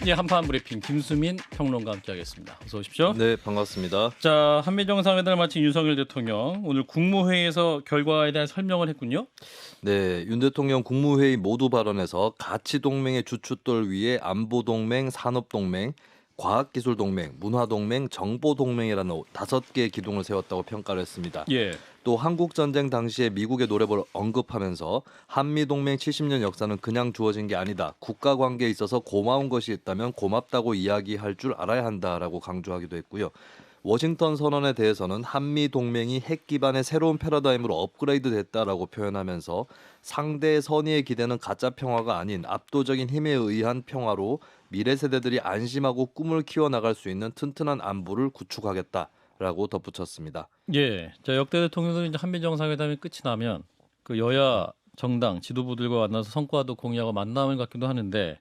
예, 한판 브리핑 김수민 평론가 함께하겠습니다. 어서 오십시오. 네, 반갑습니다. 자, 한미 정상회담을 마친 윤석열 대통령 오늘 국무회의에서 결과에 대한 설명을 했군요. 네, 윤 대통령 국무회의 모두 발언에서 가치 동맹의 주춧돌 위에 안보 동맹, 산업 동맹, 과학기술 동맹, 문화 동맹, 정보 동맹이라는 5개의 기둥을 세웠다고 평가를 했습니다. 예. 또 한국 전쟁 당시에 미국의 노력을 언급하면서 한미 동맹 70년 역사는 그냥 주어진 게 아니다. 국가 관계에 있어서 고마운 것이 있다면 고맙다고 이야기할 줄 알아야 한다라고 강조하기도 했고요. 워싱턴 선언에 대해서는 한미 동맹이 핵 기반의 새로운 패러다임으로 업그레이드 됐다라고 표현하면서 상대의 선의에 기대는 가짜 평화가 아닌 압도적인 힘에 의한 평화로 미래 세대들이 안심하고 꿈을 키워나갈 수 있는 튼튼한 안보를 구축하겠다라고 덧붙였습니다. 예. 자, 역대 대통령들은 이제 한미 정상회담이 끝이 나면 그 여야 정당 지도부들과 만나서 성과도 공유하고 만남을 갖기도 하는데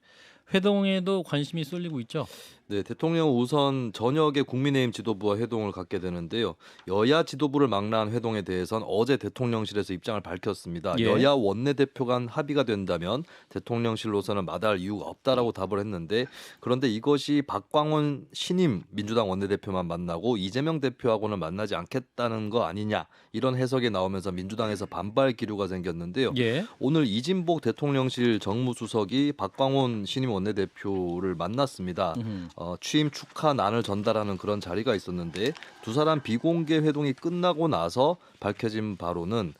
회동에도 관심이 쏠리고 있죠. 네, 대통령 우선 저녁에 국민의힘 지도부와 회동을 갖게 되는데요. 여야 지도부를 망라한 회동에 대해서는 어제 대통령실에서 입장을 밝혔습니다. 예. 여야 원내대표 간 합의가 된다면 대통령실로서는 마다할 이유가 없다라고 답을 했는데 그런데 이것이 박광원 신임 민주당 원내대표만 만나고 이재명 대표하고는 만나지 않겠다는 거 아니냐 이런 해석이 나오면서 민주당에서 반발 기류가 생겼는데요. 예. 오늘 이진복 대통령실 정무수석이 박광원 신임 원내대표를 만났습니다. 취임 축하난을 전달하는 그런 자리가 있었는데 두 사람 비공개 회동이 끝나고 나서 밝혀진 바로는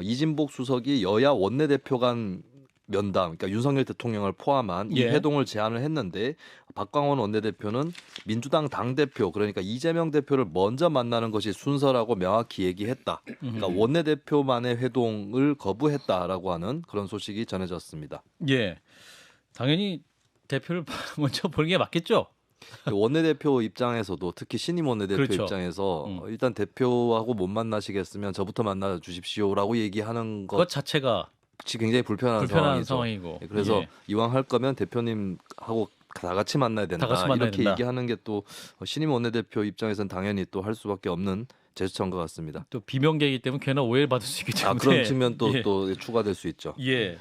이진복 수석이 여야 원내대표 간 면담, 그러니까 윤석열 대통령을 포함한 이 예. 회동을 제안을 했는데 박광원 원내대표는 민주당 당대표, 그러니까 이재명 대표를 먼저 만나는 것이 순서라고 명확히 얘기했다. 그러니까 원내대표만의 회동을 거부했다라고 하는 그런 소식이 전해졌습니다. 예. 당연히 대표를 먼저 보는 게 맞겠죠. 원내대표 입장에서도 특히 신임 원내대표 그렇죠. 입장에서 일단 대표하고 못 만나시겠으면 저부터 만나 주십시오라고 얘기하는 그것 것이 자체가 굉장히 불편한 불편한 상황이죠. 상황이고. 네, 그래서 예. 이왕 할 거면 대표님하고 다 같이 만나야 된다. 다 같이 만나야 이렇게 된다. 얘기하는 게 또 신임 원내대표 입장에서는 당연히 또 할 수밖에 없는 제스처인 것 같습니다. 또 비명계이기 때문에 괜한 오해를 받을 수 있기 때문에. 그런 측면 또 예. 추가될 수 있죠. 예.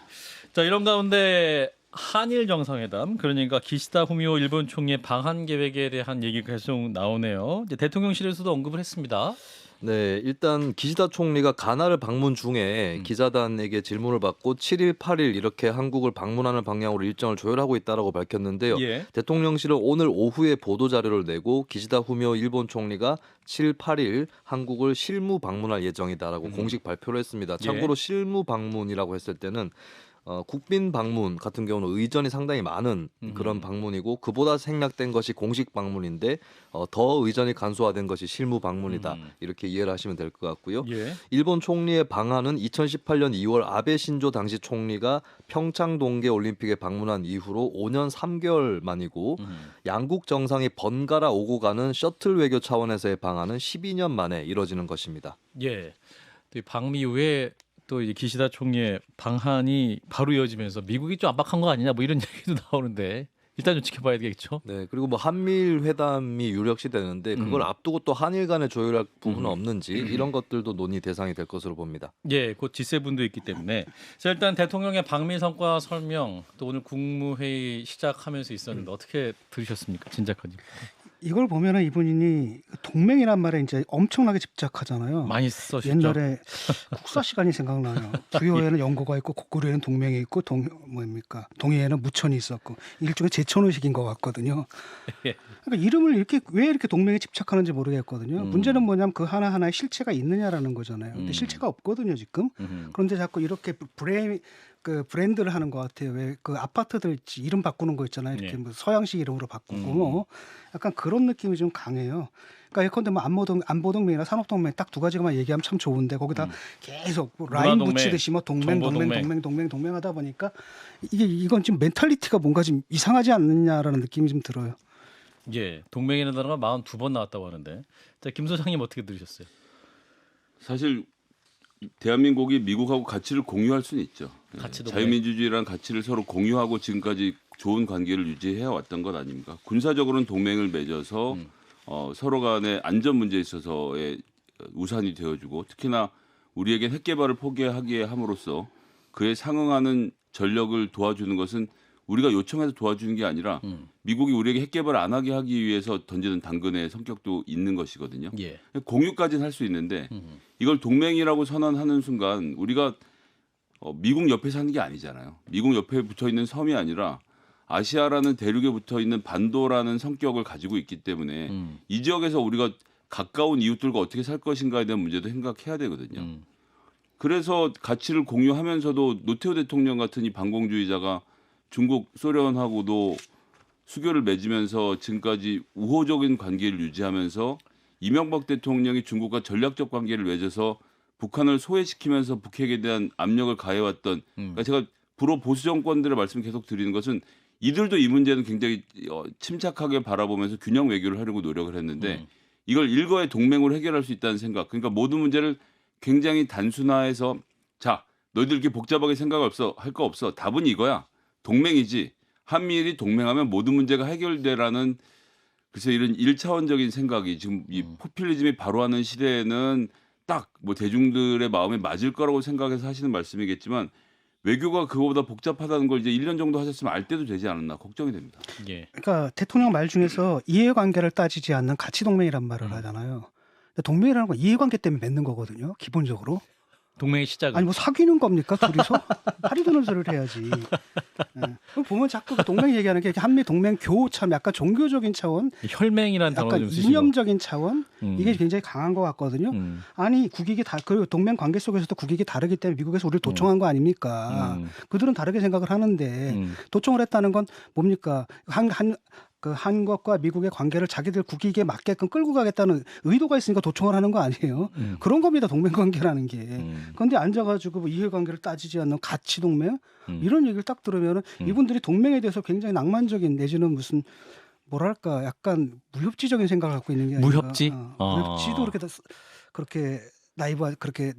자, 이런 가운데 한일 정상회담, 그러니까 기시다 후미오 일본 총리의 방한 계획에 대한 얘기가 계속 나오네요. 이제 대통령실에서도 언급을 했습니다. 네, 일단 기시다 총리가 가나를 방문 중에 기자단에게 질문을 받고 7일, 8일 이렇게 한국을 방문하는 방향으로 일정을 조율하고 있다라고 밝혔는데요. 예. 대통령실은 오늘 오후에 보도 자료를 내고 기시다 후미오 일본 총리가 7, 8일 한국을 실무 방문할 예정이다라고 공식 발표를 했습니다. 참고로 실무 방문이라고 했을 때는 국빈 방문 같은 경우는 의전이 상당히 많은 그런 방문이고 그보다 생략된 것이 공식 방문인데 더 의전이 간소화된 것이 실무 방문이다. 이렇게 이해를 하시면 될 것 같고요. 예. 일본 총리의 방한은 2018년 2월 아베 신조 당시 총리가 평창 동계 올림픽에 방문한 이후로 5년 3개월 만이고 양국 정상이 번갈아 오고 가는 셔틀 외교 차원에서의 방한은 12년 만에 이뤄지는 것입니다. 예. 또 이 방미 후에 또 이제 기시다 총리의 방한이 바로 이어지면서 미국이 좀 압박한 거 아니냐 뭐 이런 얘기도 나오는데 일단 좀 지켜봐야 되겠죠. 네, 그리고 뭐 한미일 회담이 유력시 되는데 그걸 앞두고 또 한일 간에 조율할 부분은 없는지 이런 것들도 논의 대상이 될 것으로 봅니다. 예, 곧 G7도 있기 때문에. 자, 일단 대통령의 방미 성과 설명 또 오늘 국무회의 시작하면서 있었는데 어떻게 들으셨습니까, 진작하님? 이걸 보면은 이분이 동맹이란 말에 이제 엄청나게 집착하잖아요. 많이 써셨죠. 옛날에 국사 시간이 생각나요. 부여에는 영고가 있고 고구려에는 동맹이 있고 동해에는 무천이 있었고 일종의 제천의식인 것 같거든요. 예. 그러니까 이름을 이렇게 왜 이렇게 동맹에 집착하는지 모르겠거든요. 문제는 뭐냐면 그 하나하나에 실체가 있느냐라는 거잖아요. 근데 실체가 없거든요 지금. 그런데 자꾸 이렇게 브랜드를 하는 것 같아요. 왜 그 아파트들 이름 바꾸는 거 있잖아요. 이렇게 예. 뭐 서양식 이름으로 바꾸고 뭐 약간 그런 느낌이 좀 강해요. 그러니까 예컨대 뭐 안보동맹이나 산업동맹 딱 두 가지만 얘기하면 참 좋은데 거기다 계속 뭐 라인 문화동맹, 붙이듯이 뭐 동맹 정보동맹. 하다 보니까 이건 지금 멘탈리티가 뭔가 좀 이상하지 않느냐라는 느낌이 좀 들어요. 예, 동맹이라는 단어가 42번 나왔다고 하는데. 자, 김 소장님 어떻게 들으셨어요? 사실 대한민국이 미국하고 가치를 공유할 수는 있죠. 가치도 자유민주주의라는 가치를 서로 공유하고 지금까지 좋은 관계를 유지해 왔던 것 아닙니까? 군사적으로는 동맹을 맺어서 서로 간의 안전 문제에 있어서의 우산이 되어주고 특히나 우리에게 핵 개발을 포기하게 함으로써 그에 상응하는 전력을 도와주는 것은 우리가 요청해서 도와주는 게 아니라 미국이 우리에게 핵 개발 안 하게 하기 위해서 던지는 당근의 성격도 있는 것이거든요. 예. 공유까지는 할 수 있는데 이걸 동맹이라고 선언하는 순간 우리가 미국 옆에 사는 게 아니잖아요. 미국 옆에 붙어 있는 섬이 아니라 아시아라는 대륙에 붙어 있는 반도라는 성격을 가지고 있기 때문에 이 지역에서 우리가 가까운 이웃들과 어떻게 살 것인가에 대한 문제도 생각해야 되거든요. 그래서 가치를 공유하면서도 노태우 대통령 같은 이 반공주의자가 중국, 소련하고도 수교를 맺으면서 지금까지 우호적인 관계를 유지하면서 이명박 대통령이 중국과 전략적 관계를 맺어서 북한을 소외시키면서 북핵에 대한 압력을 가해왔던 그러니까 제가 불호 보수 정권들의 말씀 계속 드리는 것은 이들도 이 문제는 굉장히 침착하게 바라보면서 균형 외교를 하려고 노력을 했는데 이걸 일거의 동맹으로 해결할 수 있다는 생각. 그러니까 모든 문제를 굉장히 단순화해서 자 너희들 이렇게 복잡하게 생각 없어 할 거 없어. 답은 이거야. 동맹이지. 한미일이 동맹하면 모든 문제가 해결되라는 글쎄 이런 1차원적인 생각이 지금 이 포퓰리즘이 바로하는 시대에는 딱 뭐 대중들의 마음에 맞을 거라고 생각해서 하시는 말씀이겠지만 외교가 그거보다 복잡하다는 걸 이제 1년 정도 하셨으면 알 때도 되지 않았나 걱정이 됩니다. 예. 그러니까 대통령 말 중에서 이해관계를 따지지 않는 가치동맹이란 말을 하잖아요. 동맹이라는 건 이해관계 때문에 맺는 거거든요. 기본적으로. 동맹의 시작은 아니 뭐 사귀는 겁니까 둘이서? 파리 드는 소리를 해야지. 예. 그럼 보면 자꾸 그 동맹 얘기하는 게 한미 동맹 교처럼 약간 종교적인 차원, 혈맹이라는 단어 약간 좀 쓰시고. 이념적인 차원 이게 굉장히 강한 것 같거든요. 아니 국익이 다 그리고 동맹 관계 속에서도 국익이 다르기 때문에 미국에서 우리를 도청한 거 아닙니까? 그들은 다르게 생각을 하는데 도청을 했다는 건 뭡니까? 한국과 미국의 관계를 자기들 국익에 맞게끔 끌고 가겠다는 의도가 있으니까 도청을 하는 거 아니에요? 그런 겁니다. 동맹 관계라는 게. 그런데 앉아가지고 뭐 이해관계를 따지지 않는 가치 동맹 이런 얘기를 딱 들으면은 이분들이 동맹에 대해서 굉장히 낭만적인 내지는 무슨 뭐랄까 약간 무협지적인 생각을 갖고 있는 게 아닌가. 무협지? 무협지도 그렇게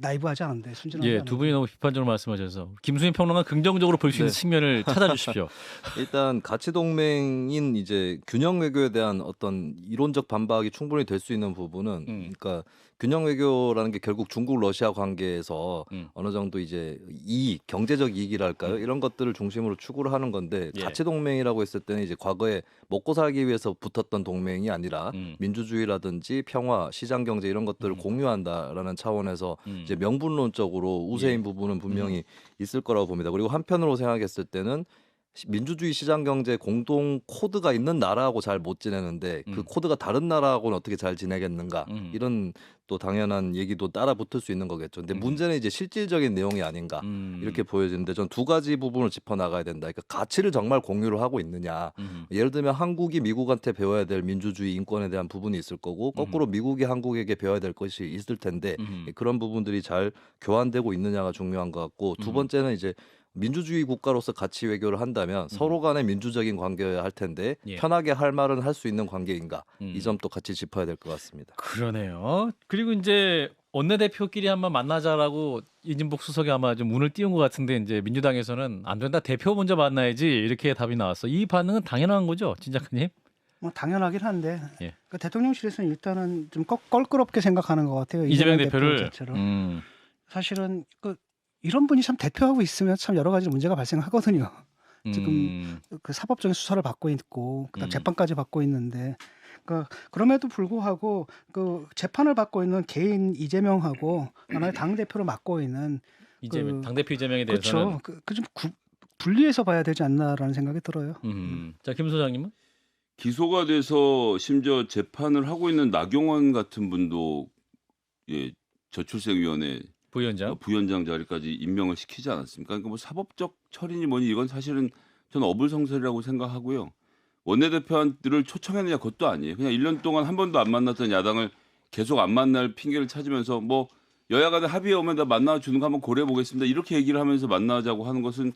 나이브하지 않은데 순진하지 예, 않은데. 두 분이 너무 비판적으로 말씀하셔서 김수민 평론가 긍정적으로 볼 수 있는 네. 측면을 찾아주십시오. 일단 가치 동맹인 이제 균형 외교에 대한 어떤 이론적 반박이 충분히 될 수 있는 부분은 그러니까 균형 외교라는 게 결국 중국 러시아 관계에서 어느 정도 이제 이익, 경제적 이익이랄까요? 이런 것들을 중심으로 추구를 하는 건데 예. 가치 동맹이라고 했을 때는 이제 과거에 먹고 살기 위해서 붙었던 동맹이 아니라 민주주의라든지 평화, 시장 경제 이런 것들을 공유한다라는 차원에서 이제 명분론적으로 우세인 부분은 분명히 있을 거라고 봅니다. 그리고 한편으로 생각했을 때는 민주주의 시장 경제 공동 코드가 있는 나라하고 잘 못 지내는데 그 코드가 다른 나라하고는 어떻게 잘 지내겠는가 이런 또 당연한 얘기도 따라 붙을 수 있는 거겠죠. 근데 문제는 이제 실질적인 내용이 아닌가 이렇게 보여지는데 전 두 가지 부분을 짚어 나가야 된다. 그러니까 가치를 정말 공유를 하고 있느냐. 예를 들면 한국이 미국한테 배워야 될 민주주의 인권에 대한 부분이 있을 거고 거꾸로 미국이 한국에게 배워야 될 것이 있을 텐데 그런 부분들이 잘 교환되고 있느냐가 중요한 것 같고 두 번째는 이제 민주주의 국가로서 가치 외교를 한다면 서로 간의 민주적인 관계여야 할 텐데 예. 편하게 할 말은 할 수 있는 관계인가 이 점도 같이 짚어야 될 것 같습니다. 그러네요. 그리고 이제 원내대표끼리 한번 만나자라고 이진복 수석이 아마 좀 문을 띄운 것 같은데 이제 민주당에서는 안 된다. 대표 먼저 만나야지 이렇게 답이 나왔어. 이 반응은 당연한 거죠, 진 작가님? 뭐 당연하긴 한데 예. 그러니까 대통령실에서는 일단은 좀 껄끄럽게 생각하는 것 같아요. 이재명 대표 대표를. 자체로. 사실은 이런 분이 참 대표하고 있으면 참 여러 가지 문제가 발생하거든요. 지금 그 사법적인 수사를 받고 있고 그다음 재판까지 받고 있는데 그러니까 그럼에도 불구하고 그 재판을 받고 있는 개인 이재명하고 하나의 당 대표를 맡고 있는 이재명 당대표 이재명에 대해서는 그렇죠. 좀 분리해서 봐야 되지 않나라는 생각이 들어요. 자, 김 소장님은? 기소가 돼서 심지어 재판을 하고 있는 나경원 같은 분도 예, 저출생위원회 부위원장. 부위원장 자리까지 임명을 시키지 않았습니까? 그러니까 뭐 사법적 처리니 뭐니 이건 사실은 저는 어불성설이라고 생각하고요. 원내대표들을 초청했느냐 그것도 아니에요. 그냥 1년 동안 한 번도 안 만났던 야당을 계속 안 만날 핑계를 찾으면서 뭐 여야 간에 합의에 오면 다 만나주는 거 한번 고려해 보겠습니다. 이렇게 얘기를 하면서 만나자고 하는 것은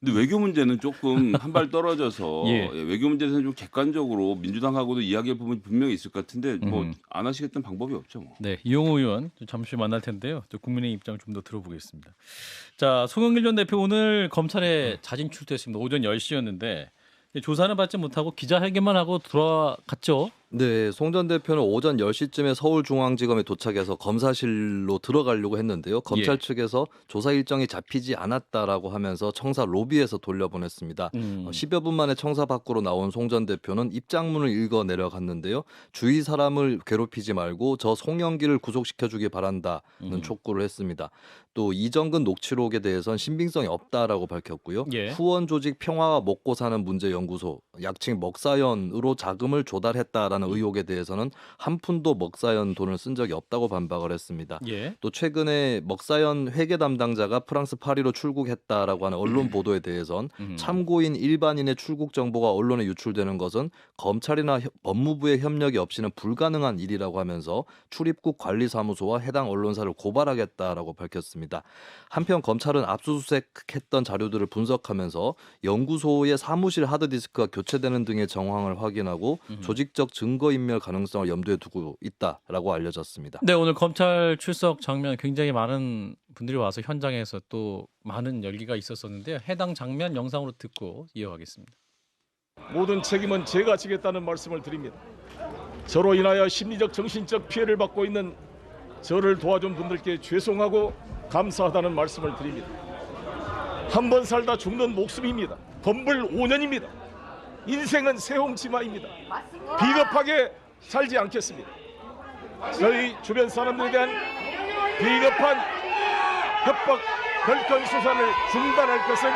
근데 외교 문제는 조금 한 발 떨어져서 예. 외교 문제에서는 좀 객관적으로 민주당하고도 이야기할 부분이 분명히 있을 것 같은데 뭐 안 하시겠다는 방법이 없죠. 뭐. 네, 이용호 의원 좀 잠시 만날 텐데요. 또 국민의 입장 좀 더 들어보겠습니다. 자, 송영길 전 대표 오늘 검찰에 자진 출두했습니다. 오전 10시였는데 조사는 받지 못하고 기자회견만 하고 돌아갔죠. 네, 송 전 대표는 오전 10시쯤에 서울중앙지검에 도착해서 검사실로 들어가려고 했는데요. 검찰 예. 측에서 조사 일정이 잡히지 않았다라고 하면서 청사 로비에서 돌려보냈습니다. 10여 분 만에 청사 밖으로 나온 송 전 대표는 입장문을 읽어 내려갔는데요. 주위 사람을 괴롭히지 말고 저 송영길을 구속시켜주기 바란다는 촉구를 했습니다. 또 이정근 녹취록에 대해선 신빙성이 없다라고 밝혔고요. 예. 후원 조직 평화와 먹고 사는 문제 연구소, 약칭 먹사연으로 자금을 조달했다라는 의혹에 대해서는 한 푼도 먹사연 돈을 쓴 적이 없다고 반박을 했습니다. 예. 또 최근에 먹사연 회계 담당자가 프랑스 파리로 출국했다라고 하는 언론 보도에 대해선 참고인 일반인의 출국 정보가 언론에 유출되는 것은 검찰이나 법무부의 협력이 없이는 불가능한 일이라고 하면서 출입국 관리사무소와 해당 언론사를 고발하겠다라고 밝혔습니다. 한편 검찰은 압수수색했던 자료들을 분석하면서 연구소의 사무실 하드디스크가 교체되는 등의 정황을 확인하고 조직적 증거인멸 가능성을 염두에 두고 있다라고 알려졌습니다. 네, 오늘 검찰 출석 장면 굉장히 많은 분들이 와서 현장에서 또 많은 열기가 있었었는데요. 해당 장면 영상으로 듣고 이어가겠습니다. 모든 책임은 제가 지겠다는 말씀을 드립니다. 저로 인하여 심리적 정신적 피해를 받고 있는 저를 도와준 분들께 죄송하고 감사하다는 말씀을 드립니다. 한 번 살다 죽는 목숨입니다. 덤불 5년입니다. 인생은 새홍치마입니다. 비겁하게 살지 않겠습니다. 저희 주변 사람들에 대한 비겁한 협박, 별건 수사를 중단할 것을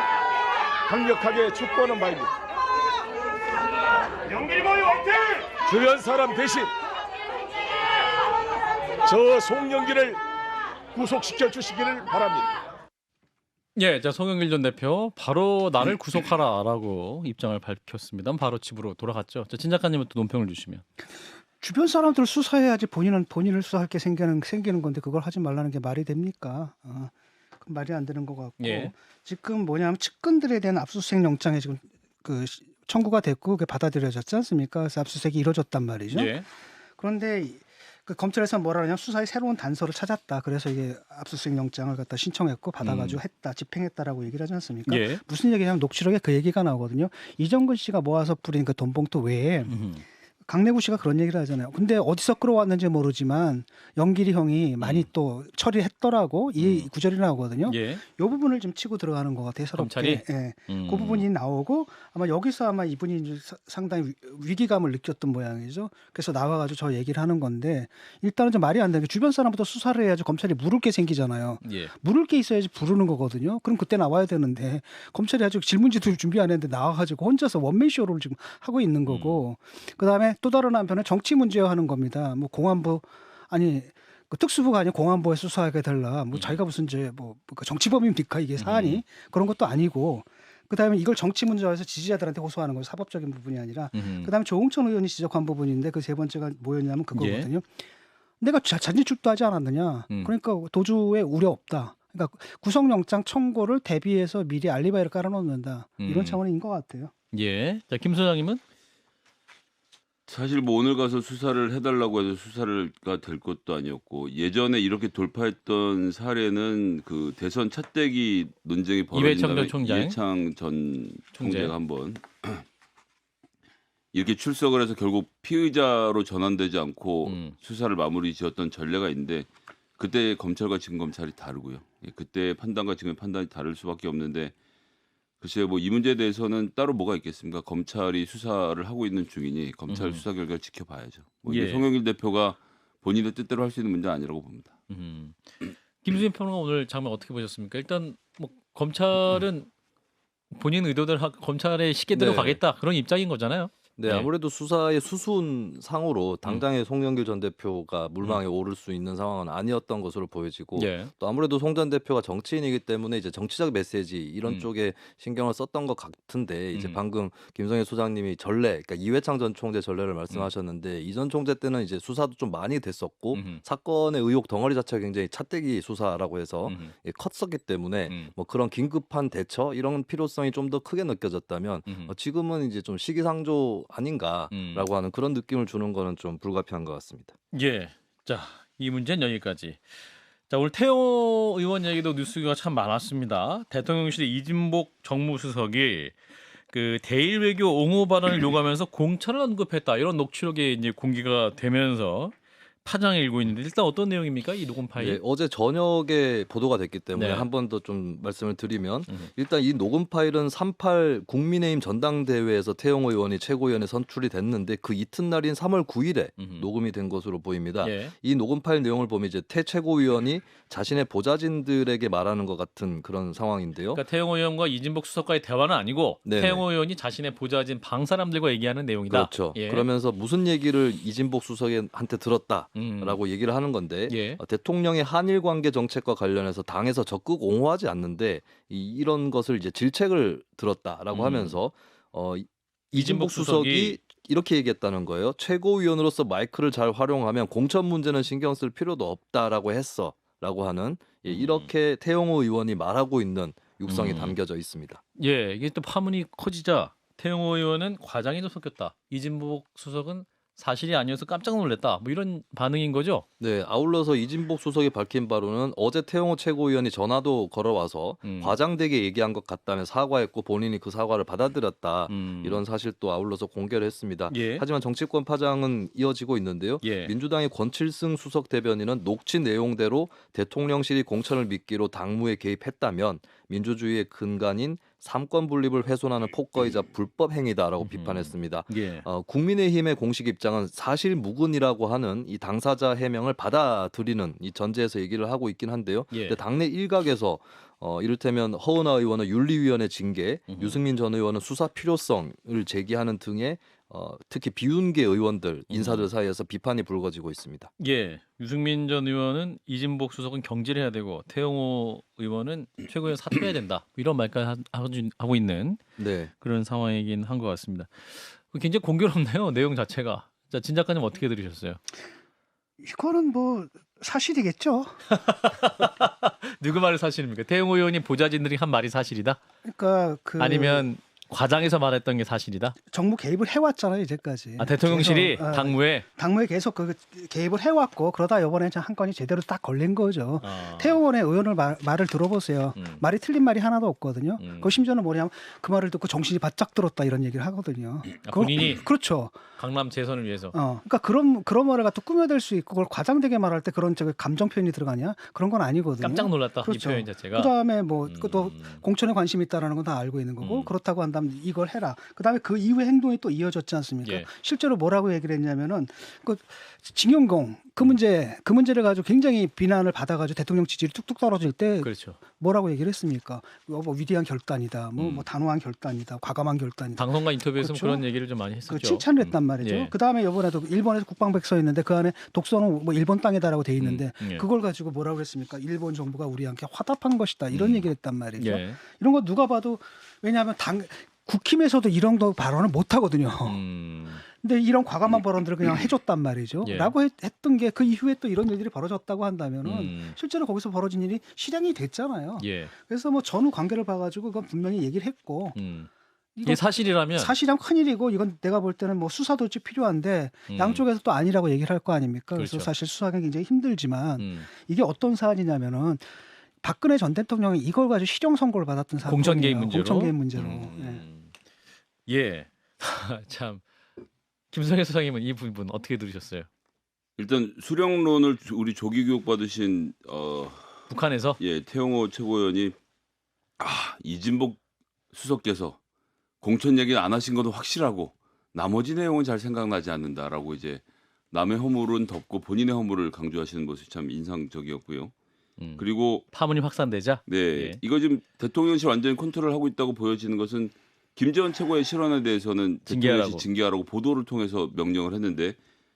강력하게 촉구하는 바입니다. 영길모의 화이팅! 주변 사람 대신 저 송영길을 구속시켜 주시기를 바랍니다. 예, 자 송영길 전 대표 바로 나를 구속하라라고 입장을 밝혔습니다. 바로 집으로 돌아갔죠. 자, 진 작가님은 또 논평을 주시면. 주변 사람들 수사해야지 본인을 수사할 게 생기는 건데 그걸 하지 말라는 게 말이 됩니까? 그건 말이 안 되는 것 같고 예. 지금 뭐냐면 측근들에 대한 압수수색 영장에 지금 청구가 됐고 그게 받아들여졌지 않습니까? 그래서 압수수색이 이루어졌단 말이죠. 예. 그런데 그 검찰에서 뭐라 그러냐 수사의 새로운 단서를 찾았다. 그래서 이게 압수수색 영장을 갖다 신청했고 받아가지고 했다, 집행했다라고 얘기를 하지 않습니까? 예. 무슨 얘기냐면 녹취록에 그 얘기가 나오거든요. 이정근 씨가 모아서 뿌린 그 돈 봉투 외에 강내구 씨가 그런 얘기를 하잖아요. 근데 어디서 끌어왔는지 모르지만 영길이 형이 많이 또 처리했더라고 이 구절이 나오거든요. 예. 이 부분을 좀 치고 들어가는 것 같아요. 새롭게. 검찰이? 예. 그 부분이 나오고 아마 여기서 아마 이분이 이제 상당히 위기감을 느꼈던 모양이죠. 그래서 나와가지고 저 얘기를 하는 건데 일단은 좀 말이 안 되는 게 주변 사람부터 수사를 해야지 검찰이 물을 게 생기잖아요. 예. 물을 게 있어야지 부르는 거거든요. 그럼 그때 나와야 되는데 검찰이 아직 질문지도 준비 안 했는데 나와가지고 혼자서 원맨 쇼를 지금 하고 있는 거고 그다음에 또 다른 한편은 정치 문제화하는 겁니다. 뭐 공안부 아니 그 특수부가 아닌 공안부에 수사하게 달라. 뭐 자기가 무슨 이제 뭐 정치범입니까 이게 사안이 그런 것도 아니고. 그다음에 이걸 정치 문제화해서 지지자들한테 호소하는 거예요. 사법적인 부분이 아니라. 그다음에 조홍천 의원이 지적한 부분인데 그 세 번째가 뭐였냐면 그거거든요. 예. 내가 잔치출도 하지 않았느냐. 그러니까 도주에 우려 없다. 그러니까 구속영장 청구를 대비해서 미리 알리바이를 깔아놓는다. 이런 차원인 것 같아요. 예. 자, 김 소장님은? 사실 뭐 오늘 가서 수사를 해달라고 해서 수사가 될 것도 아니었고 예전에 이렇게 돌파했던 사례는 그 대선 차떼기 논쟁이 벌어진 이회창 전 다음에 총장. 이회창 전 총재가 한번 이렇게 출석을 해서 결국 피의자로 전환되지 않고 수사를 마무리 지었던 전례가 있는데 그때 검찰과 지금 검찰이 다르고요. 그때 판단과 지금 판단이 다를 수밖에 없는데 글쎄요, 뭐 이 문제에 대해서는 따로 뭐가 있겠습니까? 검찰이 수사를 하고 있는 중이니 검찰 수사 결과를 지켜봐야죠. 뭐 이게 예. 송영길 대표가 본인의 뜻대로 할 수 있는 문제는 아니라고 봅니다. 김수진 평론가 오늘 장면 어떻게 보셨습니까? 일단 뭐 검찰은 본인 의도대로 검찰의 시계대로 네. 가겠다 그런 입장인 거잖아요. 네, 네. 아무래도 수사의 수순상으로 당장의 송영길 전 대표가 물망에 오를 수 있는 상황은 아니었던 것으로 보여지고 예. 또 아무래도 송 전 대표가 정치인이기 때문에 이제 정치적 메시지 이런 쪽에 신경을 썼던 것 같은데 이제 방금 김성애 소장님이 전례, 그러니까 이회창 전 총재 전례를 말씀하셨는데 이 전 총재 때는 이제 수사도 좀 많이 됐었고 사건의 의혹 덩어리 자체가 굉장히 차떼기 수사라고 해서 컸었기 때문에 뭐 그런 긴급한 대처 이런 필요성이 좀 더 크게 느껴졌다면 지금은 이제 좀 시기상조 아닌가라고 하는 그런 느낌을 주는 거는 좀 불가피한 것 같습니다. 예. 자, 이 문제는 여기까지. 자, 오늘 태호 의원 얘기도 뉴스가 참 많았습니다. 대통령실 이진복 정무수석이 그 대일 외교 옹호 발언을 요구하면서 공천을 언급했다 이런 녹취록이 이제 공개가 되면서 파장이 일고 있는데 일단 어떤 내용입니까 이 녹음 파일? 네, 어제 저녁에 보도가 됐기 때문에 네. 한 번 더 좀 말씀을 드리면 일단 이 녹음 파일은 38 국민의힘 전당대회에서 태영호 의원이 최고위원에 선출이 됐는데 그 이튿날인 3월 9일에 녹음이 된 것으로 보입니다. 예. 이 녹음 파일 내용을 보면 이제 태 최고위원이 자신의 보좌진들에게 말하는 것 같은 그런 상황인데요. 그러니까 태영호 의원과 이진복 수석과의 대화는 아니고 네네. 태영호 의원이 자신의 보좌진 방 사람들과 얘기하는 내용이다. 그렇죠. 예. 그러면서 무슨 얘기를 이진복 수석한테 들었다라고 얘기를 하는 건데 예. 대통령의 한일 관계 정책과 관련해서 당에서 적극 옹호하지 않는데 이런 것을 이제 질책을 들었다라고 하면서 이진복 수석이 이렇게 얘기했다는 거예요. 최고위원으로서 마이크를 잘 활용하면 공천 문제는 신경 쓸 필요도 없다라고 했어라고 하는 이렇게 태영호 의원이 말하고 있는 육성이 담겨져 있습니다. 예, 이게 또 파문이 커지자 태영호 의원은 과장이 좀 섞였다. 이진복 수석은 사실이 아니어서 깜짝 놀랐다. 뭐 이런 반응인 거죠. 네, 아울러서 이진복 수석이 밝힌 바로는 어제 태영호 최고위원이 전화도 걸어와서 과장되게 얘기한 것 같다며 사과했고 본인이 그 사과를 받아들였다. 이런 사실 또 아울러서 공개를 했습니다. 예. 하지만 정치권 파장은 이어지고 있는데요. 예. 민주당의 권칠승 수석 대변인은 녹취 내용대로 대통령실이 공천을 미끼로 당무에 개입했다면 민주주의의 근간인 삼권 분립을 훼손하는 폭거이자 불법 행위다라고 비판했습니다. 예. 국민의힘의 공식 입장은 사실 무근이라고 하는 이 당사자 해명을 받아들이는 이 전제에서 얘기를 하고 있긴 한데요. 예. 근데 당내 일각에서 이를테면 허은하 의원은 윤리위원회 징계, 유승민 전 의원은 수사 필요성을 제기하는 등의 특히 비윤계 의원들 인사들 사이에서 비판이 불거지고 있습니다. 예. 유승민 전 의원은 이진복 수석은 경질해야 되고 태영호 의원은 최고위원 사퇴해야 된다. 이런 말까지 하고 있는 네. 그런 상황이긴 한 것 같습니다. 굉장히 공교롭네요. 내용 자체가. 자, 진 작가님 어떻게 들으셨어요? 이거는 뭐 사실이겠죠. 누구 말이 사실입니까? 태영호 의원이 보좌진들이 한 말이 사실이다? 그러니까 그 아니면 과장에서 말했던 게 사실이다? 정부 개입을 해왔잖아요 이제까지. 아, 대통령실이 계속, 당무에 당무에 계속 그 개입을 해왔고 그러다 이번에 한 건이 제대로 딱 걸린 거죠. 어. 태영원의 의원을 말을 들어보세요. 말이 틀린 말이 하나도 없거든요. 그 심지어는 뭐냐면 그 말을 듣고 정신이 바짝 들었다 이런 얘기를 하거든요. 아, 본인이 그렇죠. 강남 재선을 위해서. 그러니까 그런 말을 갖다 꾸며댈 수 있고 그걸 과장되게 말할 때 그런 저기 감정 표현이 들어가냐 그런 건 아니거든요. 깜짝 놀랐다. 그렇죠. 이 표현 자체가. 그다음에 뭐 또 공천에 관심이 있다라는 건 다 알고 있는 거고 그렇다고 한다면 이걸 해라. 그다음에 그 이후의 행동이 또 이어졌지 않습니까? 예. 실제로 뭐라고 얘기를 했냐면은 그 징용공 그 문제를 가지고 굉장히 비난을 받아가지고 대통령 지지율이 뚝뚝 떨어질 때 그렇죠. 뭐라고 얘기를 했습니까? 뭐 위대한 결단이다, 뭐 단호한 결단이다, 과감한 결단이다. 방송과 인터뷰에서 그렇죠? 그런 얘기를 좀 많이 했었죠. 그 칭찬을 했단 말이죠. 예. 그다음에 이번에도 일본에서 국방백서 있는데 그 안에 독서는 뭐 일본 땅이다라고 돼 있는데 예. 그걸 가지고 뭐라고 했습니까? 일본 정부가 우리한테 화답한 것이다 이런 얘기를 했단 말이죠. 예. 이런 거 누가 봐도 왜냐하면 국힘에서도 이런 거 발언을 못 하거든요. 근데 이런 과감한 발언들을 그냥 해줬단 말이죠. 예. 라고 했던 게 그 이후에 또 이런 일들이 벌어졌다고 한다면은 실제로 거기서 벌어진 일이 실행이 됐잖아요. 예. 그래서 뭐 전후 관계를 봐가지고 그건 분명히 얘기를 했고 이게 사실이라면 사실이랑 큰일이고 이건 내가 볼 때는 뭐 수사도 필요한데 양쪽에서 또 아니라고 얘기를 할 거 아닙니까? 그래서 그렇죠. 사실 수사가 굉장히 힘들지만 이게 어떤 사안이냐면은 박근혜 전 대통령이 이걸 가지고 실형 선고를 받았던 사건이에요. 공천 개입 문제로. 공천 개입 문제로. 예. 참 김성애 소장님은 이 부분 어떻게 들으셨어요? 일단 수령론을 우리 조기 교육 받으신 북한에서 태영호 최고위원이 이진복 수석께서 공천 얘기는 안 하신 것도 확실하고 나머지 내용은 잘 생각나지 않는다라고 이제 남의 허물은 덮고 본인의 허물을 강조하시는 모습이 참 인상적이었고요. 그리고 파문이 확산되자 예. 이거 지금 대통령실 완전히 컨트롤하고 있다고 보여지는 것은 김재원 최고의 실언에 대해서는 대통령실 징계하라고 보도를 통해서 명령을 했는데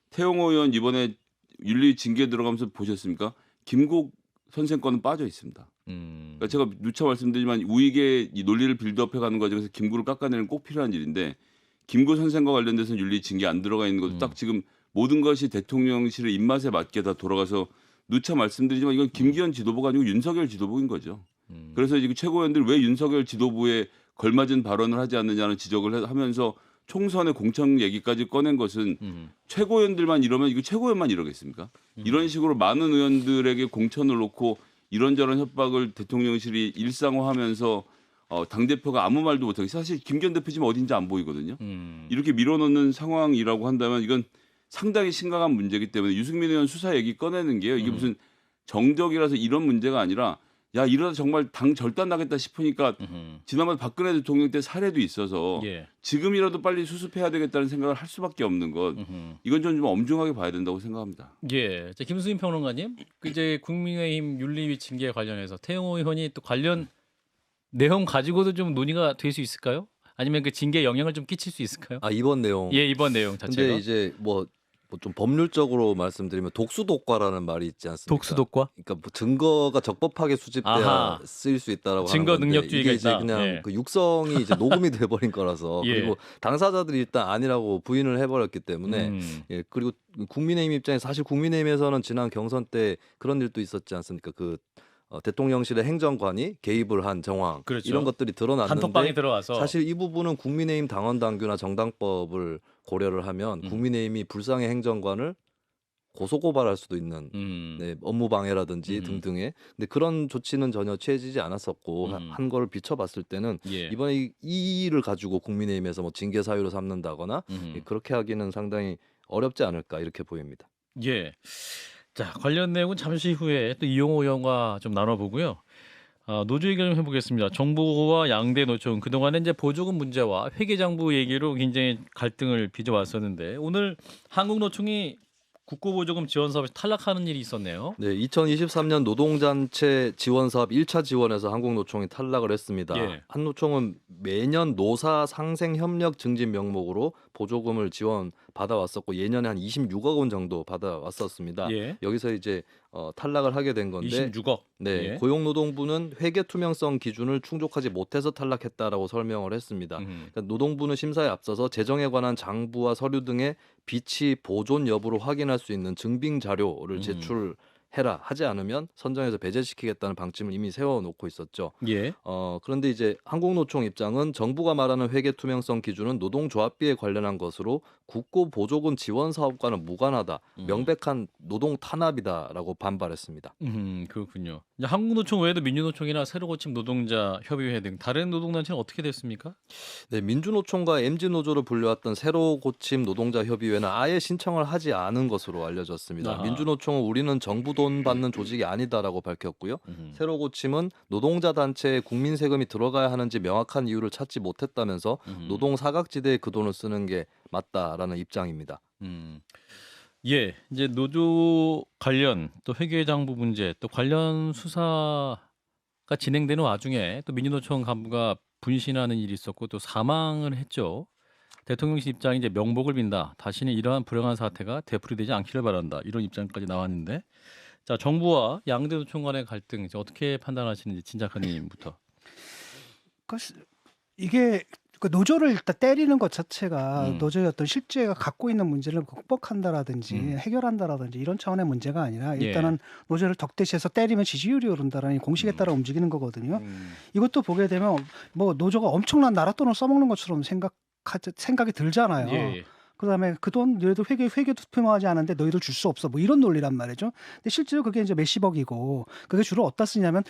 태영호 의원 이번에 윤리 징계 들어가면서 보셨습니까? 김국 선생 거는 빠져 있습니다. 그러니까 제가 누차 말씀드리지만 우익의 이 논리를 빌드업해가는 과정에서 김구를 깎아내는 꼭 필요한 일인데 김구 선생과 관련돼서는 윤리 징계 안 들어가 있는 것도 딱 지금 모든 것이 대통령실의 입맛에 맞게 다 돌아가서 누차 말씀드리지만 이건 김기현 지도부가 아니고 윤석열 지도부인 거죠. 그래서 지금 최고위원들이 왜 윤석열 지도부에 걸맞은 발언을 하지 않느냐는 지적을 하면서 총선의 공천 얘기까지 꺼낸 것은 최고위원들만 이러면 이거 최고위원만 이러겠습니까? 이런 식으로 많은 의원들에게 공천을 놓고 이런저런 협박을 대통령실이 일상화하면서 당 대표가 아무 말도 못하고 사실 김기현 대표 지금 어딘지 안 보이거든요. 음. 이렇게 밀어넣는 상황이라고 한다면 이건 상당히 심각한 문제이기 때문에 유승민 의원 수사 얘기 꺼내는 게요. 이게 무슨 정적이라서 이런 문제가 아니라 야 이러다 정말 당 절단 나겠다 싶으니까 지난번 박근혜 대통령 때 사례도 있어서 예. 지금이라도 빨리 수습해야 되겠다는 생각을 할 수밖에 없는 것. 이건 좀 엄중하게 봐야 된다고 생각합니다. 예. 자, 김수인 평론가님, 그 이제 국민의힘 윤리위 징계 관련해서 태영호 의원이 또 관련 내용 가지고도 좀 논의가 될 수 있을까요? 아니면 그 징계에 영향을 좀 끼칠 수 있을까요? 아 이번 내용. 예, 이번 내용 자체가. 근데 이제 뭐 좀 법률적으로 말씀드리면 독수독과라는 말이 있지 않습니까? 독수독과? 그러니까 뭐 증거가 적법하게 수집돼야 아하. 쓰일 수 있다라고 증거 하는 건데 능력주의가 이게 이제 있다. 그냥 예. 그 육성이 이제 녹음이 돼버린 거라서 예. 그리고 당사자들이 일단 아니라고 부인을 해버렸기 때문에 예 그리고 국민의힘 입장에 사실 국민의힘에서는 지난 경선 때 그런 일도 있었지 않습니까? 그 대통령실의 행정관이 개입을 한 정황 그렇죠. 이런 것들이 드러났는데 단톡방에 들어와서 사실 이 부분은 국민의힘 당원 당규나 정당법을 고려를 하면 국민의힘이 불쌍의 행정관을 고소고발할 수도 있는 네, 업무 방해라든지 등등의 근데 그런 조치는 전혀 취해지지 않았었고 한 거를 비춰봤을 때는 예. 이번에 이 일을 가지고 국민의힘에서 뭐 징계 사유로 삼는다거나 그렇게 하기는 상당히 어렵지 않을까 이렇게 보입니다. 예. 자, 관련 내용은 잠시 후에 또 이용호 의원과 좀 나눠보고요. 노조 얘기를 좀 해보겠습니다. 정부와 양대 노총 그동안에 이제 보조금 문제와 회계장부 얘기로 굉장히 갈등을 빚어왔었는데 오늘 한국노총이 국고보조금 지원 사업에서 탈락하는 일이 있었네요. 네, 2023년 노동단체 지원 사업 1차 지원에서 한국노총이 탈락을 했습니다. 예. 한노총은 매년 노사 상생 협력 증진 명목으로 보조금을 지원 받아왔었고 예년에 한 26억 원 정도 받아왔었습니다. 예. 여기서 이제 탈락을 하게 된 건데 26억. 네, 예. 고용노동부는 회계 투명성 기준을 충족하지 못해서 탈락했다라고 설명을 했습니다. 그러니까 노동부는 심사에 앞서서 재정에 관한 장부와 서류 등의 비치 보존 여부를 확인할 수 있는 증빙 자료를 제출해라 하지 않으면 선정해서 배제시키겠다는 방침을 이미 세워놓고 있었죠. 예. 그런데 이제 한국노총 입장은 정부가 말하는 회계 투명성 기준은 노동조합비에 관련한 것으로 국고 보조금 지원 사업과는 무관하다. 명백한 노동 탄압이다라고 반발했습니다. 그렇군요. 이제 한국노총 외에도 민주노총이나 새로고침 노동자 협의회 등 다른 노동단체는 어떻게 됐습니까? 네, 민주노총과 MG노조를 불려왔던 새로고침 노동자 협의회는 아예 신청을 하지 않은 것으로 알려졌습니다. 아하. 민주노총은 우리는 정부 돈 받는 조직이 아니다라고 밝혔고요. 새로고침은 노동자 단체에 국민 세금이 들어가야 하는지 명확한 이유를 찾지 못했다면서 노동 사각지대에 그 돈을 쓰는 게 맞다라는 입장입니다. 예, 이제 노조 관련 또 회계장부 문제 또 관련 수사가 진행되는 와중에 또 민주노총 간부가 분신하는 일이 있었고 또 사망을 했죠. 대통령실 입장이 이제 명복을 빈다. 다시는 이러한 불행한 사태가 되풀이되지 않기를 바란다. 이런 입장까지 나왔는데, 자 정부와 양대 노총 간의 갈등 이제 어떻게 판단하시는지 진 작가님부터. 이게 그 노조를 일단 때리는 것 자체가 음. 노조의 어떤 실제가 갖고 있는 문제를 극복한다라든지 해결한다라든지 이런 차원의 문제가 아니라 예. 일단은 노조를 덕대시해서 때리면 지지율이 오른다라는 공식에 따라 움직이는 거거든요. 이것도 보게 되면 뭐 노조가 엄청난 나라 돈을 써먹는 것처럼 생각이 들잖아요. 예. 그다음에 그 돈 너희들 회계 투표하지 않은데 너희들 줄 수 없어 뭐 이런 논리란 말이죠. 근데 실제로 그게 이제 몇십억이고 그게 주로 어디다 쓰냐면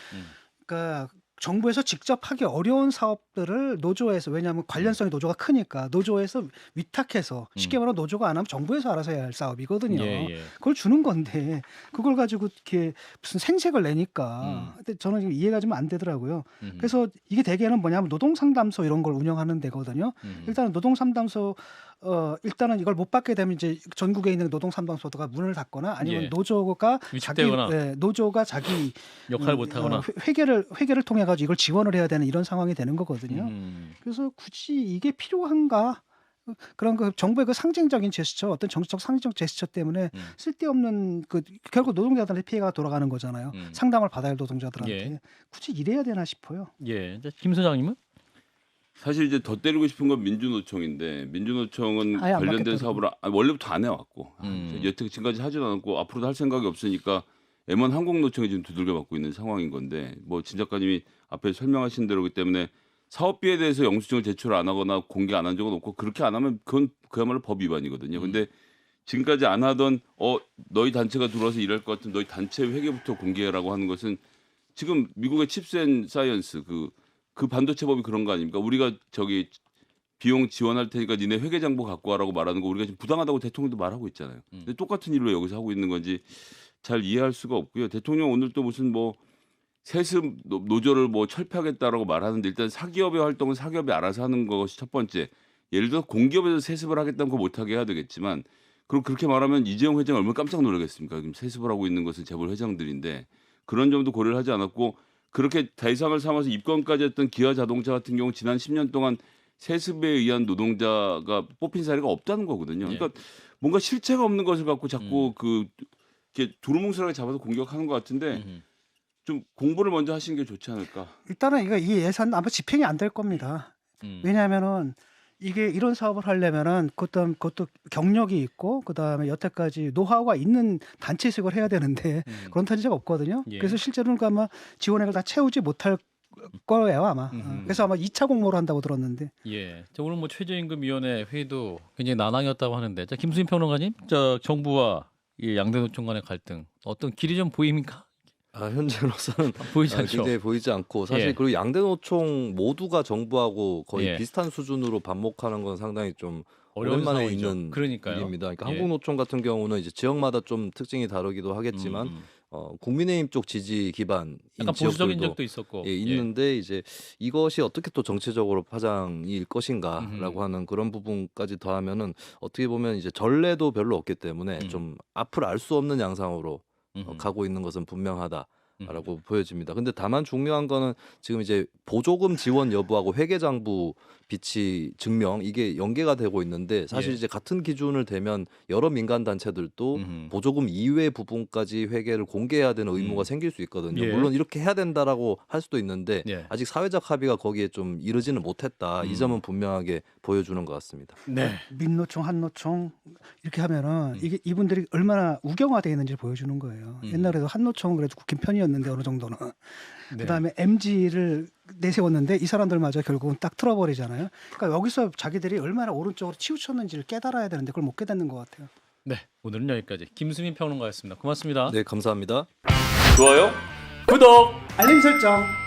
그러니까 정부에서 직접 하기 어려운 사업들을 노조에서 왜냐하면 관련성이 노조가 크니까 노조에서 위탁해서 쉽게 말하면 노조가 안 하면 정부에서 알아서 해야 할 사업이거든요. 예, 예. 그걸 주는 건데 그걸 가지고 이렇게 무슨 생색을 내니까 근데 저는 지금 이해가 좀 안 되더라고요. 그래서 이게 대개는 뭐냐면 노동상담소 이런 걸 운영하는 데거든요. 일단은 노동상담소 일단은 이걸 못 받게 되면 이제 전국에 있는 노동상담소가 문을 닫거나 아니면 예. 노조가 위축되거나. 노조가 자기 역할을 못하거나. 회계를 통해 가지고 이걸 지원을 해야 되는 이런 상황이 되는 거거든요. 그래서 굳이 이게 필요한가? 그런 그 정부의 그 상징적인 제스처, 어떤 정치적 상징적 제스처 때문에 쓸데없는 그 결국 노동자들한테 피해가 돌아가는 거잖아요. 상담을 받아야 할 노동자들한테 예. 굳이 이래야 되나 싶어요. 예, 이제 김 소장님은? 사실 이제 더 때리고 싶은 건 민주노총인데 민주노총은 아예 안 관련된 받겠다고. 사업을 원래부터 안 해왔고 여태 지금까지 하지도 않았고 앞으로도 할 생각이 없으니까 M1 한국노총이 지금 두들겨 맞고 있는 상황인 건데 뭐 진 작가님이 앞에 설명하신 대로기 때문에 사업비에 대해서 영수증을 제출 안 하거나 공개 안 한 적은 없고 그렇게 안 하면 그건 그야말로 법 위반이거든요. 근데 지금까지 안 하던 너희 단체가 들어와서 일할 것 같으면 너희 단체 회계부터 공개라고 하는 것은 지금 미국의 칩스앤사이언스 그 그 반도체법이 그런 거 아닙니까? 우리가 저기 비용 지원할 테니까 니네 회계장부 갖고 와라고 말하는 거 우리가 지금 부당하다고 대통령도 말하고 있잖아요. 근데 똑같은 일을 왜 여기서 하고 있는 건지 잘 이해할 수가 없고요. 대통령 오늘 또 무슨 뭐 세습 노조를 뭐 철폐하겠다라고 말하는데 일단 사기업의 활동은 사기업이 알아서 하는 것이 첫 번째. 예를 들어 공기업에서 세습을 하겠다면 그거 못하게 해야 되겠지만 그럼 그렇게 말하면 이재용 회장 얼마나 깜짝 놀라겠습니까? 지금 세습을 하고 있는 것은 재벌 회장들인데 그런 점도 고려를 하지 않았고 그렇게 대상을 삼아서 입건까지 했던 기아자동차 같은 경우 지난 10년 동안 세습에 의한 노동자가 뽑힌 사례가 없다는 거거든요. 그러니까 뭔가 실체가 없는 것을 갖고 자꾸 그 이렇게 두루뭉술하게 잡아서 공격하는 것 같은데 좀 공부를 먼저 하시는 게 좋지 않을까. 일단은 이 예산 아마 집행이 안 될 겁니다. 왜냐하면은 이게 이런 사업을 하려면은 그것도 경력이 있고 그다음에 여태까지 노하우가 있는 단체식을 해야 되는데 그런 단체가 없거든요. 예. 그래서 실제로는 아마 지원액을 다 채우지 못할 거예요 아마. 그래서 아마 2차 공모를 한다고 들었는데. 예. 자, 오늘 뭐 최저임금위원회 회의도 굉장히 난항이었다고 하는데, 자 김수민 평론가님, 저 정부와 이 양대노총 간의 갈등 어떤 길이 좀 보입니까? 현재로서는 보이지 않죠. 굉장히 보이지 않고 사실 예. 그리고 양대노총 모두가 정부하고 거의 예. 비슷한 수준으로 반목하는 건 상당히 좀 어려운 오랜만에 상황이죠. 있는 그러니까요. 일입니다. 그러니까 예. 한국노총 같은 경우는 이제 지역마다 좀 특징이 다르기도 하겠지만 국민의힘 쪽 지지 기반인 약간 보수적인 지역들도 적도 있었고. 예, 있는데 이제 이것이 어떻게 또 정치적으로 파장일 것인가라고 하는 그런 부분까지 더하면은 어떻게 보면 이제 전례도 별로 없기 때문에 좀 앞을 알 수 없는 양상으로 가고 있는 것은 분명하다라고 보여집니다. 근데 다만 중요한 거는 지금 이제 보조금 지원 여부하고 회계장부 비치 증명 이게 연계가 되고 있는데 사실 예. 이제 같은 기준을 대면 여러 민간 단체들도 보조금 이외 부분까지 회계를 공개해야 되는 의무가 생길 수 있거든요. 예. 물론 이렇게 해야 된다라고 할 수도 있는데 예. 아직 사회적 합의가 거기에 좀 이르지는 못했다. 이 점은 분명하게 보여주는 것 같습니다. 네. 민노총, 한노총 이렇게 하면은 이게 이분들이 얼마나 우경화되어 있는지를 보여주는 거예요. 옛날에도 한노총은 그래도 국힘 편이었는데 어느 정도는. 네. 그다음에 MG를 내세웠는데 이 사람들마저 결국은 딱 틀어버리잖아요. 그러니까 여기서 자기들이 얼마나 오른쪽으로 치우쳤는지를 깨달아야 되는데 그걸 못 깨닫는 것 같아요. 네. 오늘은 여기까지 김수민 평론가였습니다. 고맙습니다. 네, 감사합니다. 좋아요. 구독. 알림 설정.